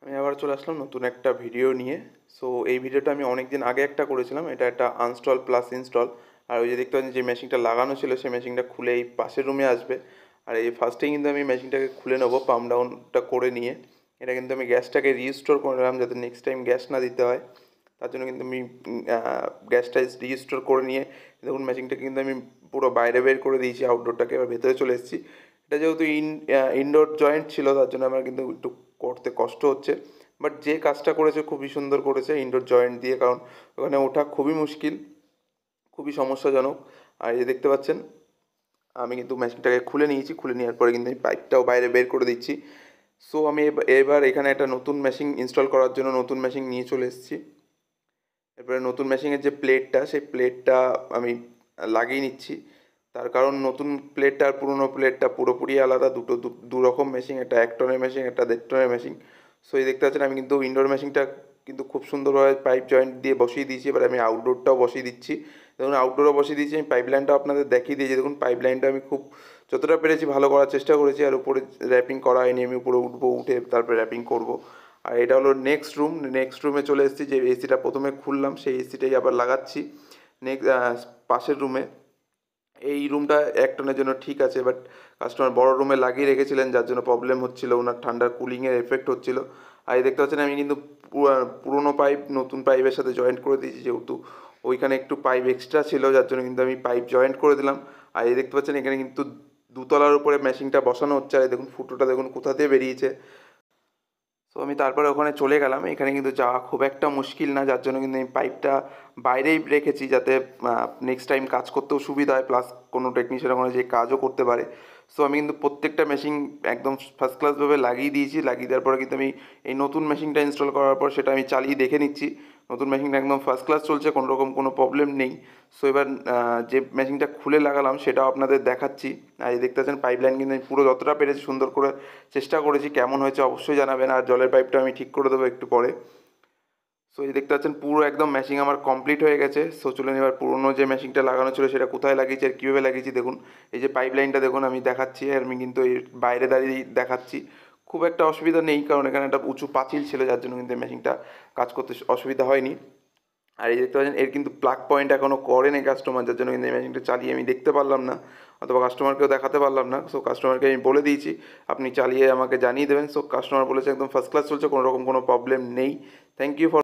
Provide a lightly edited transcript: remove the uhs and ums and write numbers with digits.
আমি আবার চলে আসলাম নতুন একটা ভিডিও নিয়ে। সো এই ভিডিওটা আমি অনেক দিন আগে একটা করেছিলাম। এটা একটা আনস্টল প্লাস ইনস্টল। আর ওই যে দেখতে পাচ্ছেন যে মেশিনটা লাগানো ছিল সেই মেশিনটা খুলে এই পাশের রুমে আসবে। আর এই ফার্স্টেই কিন্তু আমি মেশিনটাকে খুলে নেবো পাম্প ডাউনটা করে নিয়ে। এটা কিন্তু আমি গ্যাসটাকে রিস্টোর করে নিলাম যাতে নেক্সট টাইম গ্যাস না দিতে হয়। তার জন্য কিন্তু আমি গ্যাসটা রিস্টোর করে নিয়ে দেখুন মেশিনটাকে কিন্তু আমি পুরো বাইরে বের করে দিয়েছি, আউটডোরটাকে এবার ভেতরে চলে এসেছি। এটা যেহেতু ইনডোর জয়েন্ট ছিল তার জন্য আমার কিন্তু একটু করতে কষ্ট হচ্ছে। বাট যে কাজটা করেছে খুবই সুন্দর করেছে ইনডোর জয়েন্ট দিয়ে, কারণ ওখানে ওঠা খুবই মুশকিল, খুবই সমস্যাজনক। আর এই দেখতে পাচ্ছেন আমি কিন্তু মেশিনটাকে খুলে নিয়েছি, খুলে নেওয়ার পরে কিন্তু আমি পাইপটাও বাইরে বের করে দিচ্ছি। সো আমি এবার এখানে একটা নতুন মেশিন ইনস্টল করার জন্য নতুন মেশিন নিয়ে চলে এসেছি। এরপরে নতুন মেশিনের যে প্লেটটা সেই প্লেটটা আমি লাগিয়ে নিচ্ছি। তার কারণ নতুন প্লেটটা আর পুরনো প্লেটটা পুরোপুরি আলাদা, দুটো দু রকম মেশিন, একটা 1 টনের মেশিন, একটা 1.5 টনের মেশিন। সো এই দেখতে পাচ্ছেন আমি কিন্তু ইনডোর মেশিনটা কিন্তু খুব সুন্দরভাবে পাইপ জয়েন্ট দিয়ে বসিয়ে দিয়েছি। এবার আমি আউটডোরটাও বসিয়ে দিচ্ছি। দেখুন আউটডোরও বসিয়ে দিয়েছি, আমি পাইপ লাইনটাও আপনাদের দেখিয়ে দিয়েছি। দেখুন পাইপ লাইনটা আমি খুব যতটা পেরেছি ভালো করার চেষ্টা করেছি। আর উপরে র্যাপিং করা হয়নি, আমি উপরে উঠবো, উঠে তারপরে র্যাপিং করবো। আর এটা হলো নেক্সট রুম। নেক্সট রুমে চলে এসেছি, যে এসিটা প্রথমে খুললাম সেই এসিটাই আবার লাগাচ্ছি পাশের রুমে। এই রুমটা 1 টনের জন্য ঠিক আছে, বাট কাস্টমার বড় রুমে লাগিয়ে রেখেছিলেন যার জন্য প্রবলেম হচ্ছিল, ওনার ঠান্ডার কুলিংয়ের এফেক্ট হচ্ছিল। আর এই দেখতে পাচ্ছেন আমি কিন্তু পুরোনো পাইপ নতুন পাইপের সাথে জয়েন্ট করে দিয়েছি, যেহেতু ওইখানে একটু পাইপ এক্সট্রা ছিল যার জন্য কিন্তু আমি পাইপ জয়েন্ট করে দিলাম। আর এই দেখতে পাচ্ছেন এখানে কিন্তু দুতলার উপরে মেশিনটা বসানো হচ্ছে। আর এই দেখুন ফুটোটা দেখুন কোথা দিয়ে বেরিয়েছে। সো আমি তারপরে ওখানে চলে গেলাম। এখানে কিন্তু যাওয়া খুব একটা মুশকিল না, যার জন্য কিন্তু আমি পাইপটা বাইরেই রেখেছি যাতে নেক্সট টাইম কাজ করতেও সুবিধা হয়, প্লাস কোনো টেকনিশিয়ান ওখানে যে কাজও করতে পারে। সো আমি কিন্তু প্রত্যেকটা মেশিন একদম ফার্স্ট ক্লাসভাবে লাগিয়ে দিয়েছি। লাগিয়ে দেওয়ার পরে কিন্তু আমি এই নতুন মেশিনটা ইনস্টল করার পর সেটা আমি চালিয়ে দেখে নিচ্ছি। নতুন মেশিনটা একদম ফার্স্ট ক্লাস চলছে, কোনো রকম কোনো প্রবলেম নেই। সো এবার যে মেশিনটা খুলে লাগালাম সেটাও আপনাদের দেখাচ্ছি। আর এই দেখতে পাচ্ছেন পাইপ লাইন কিন্তু আমি পুরো যতটা পেরেছি সুন্দর করে চেষ্টা করেছি। কেমন হয়েছে অবশ্যই জানাবেন। আর জলের পাইপটা আমি ঠিক করে দেবো একটু পরে। সো এই দেখতে পাচ্ছেন পুরো একদম ম্যাশিং আমার কমপ্লিট হয়ে গেছে। সো চলুন এবার পুরোনো যে ম্যাশিংটা লাগানো ছিল সেটা কোথায় লাগিয়েছি আর কীভাবে লাগিয়েছি দেখুন। এই যে পাইপ লাইনটা দেখুন আমি দেখাচ্ছি, আর আমি কিন্তু এই বাইরে দাঁড়িয়ে দেখাচ্ছি। খুব একটা অসুবিধা নেই, কারণ এখানে একটা উঁচু পাঁচিল ছিল যার জন্য কিন্তু মেশিনটা কাজ করতে অসুবিধা হয়নি। আর এই দেখতে পাচ্ছেন এর কিন্তু প্লাগ পয়েন্ট এখনও করেনি কাস্টমার, যার জন্য কিন্তু এই মেশিনটা চালিয়ে আমি দেখতে পারলাম না, অথবা কাস্টমারকেও দেখাতে পারলাম না। সো কাস্টমারকে আমি বলে দিয়েছি আপনি চালিয়ে আমাকে জানিয়ে দেবেন। সো কাস্টমার বলেছে একদম ফার্স্ট ক্লাস চলছে, কোনো রকম কোনো প্রবলেম নেই। Thank you for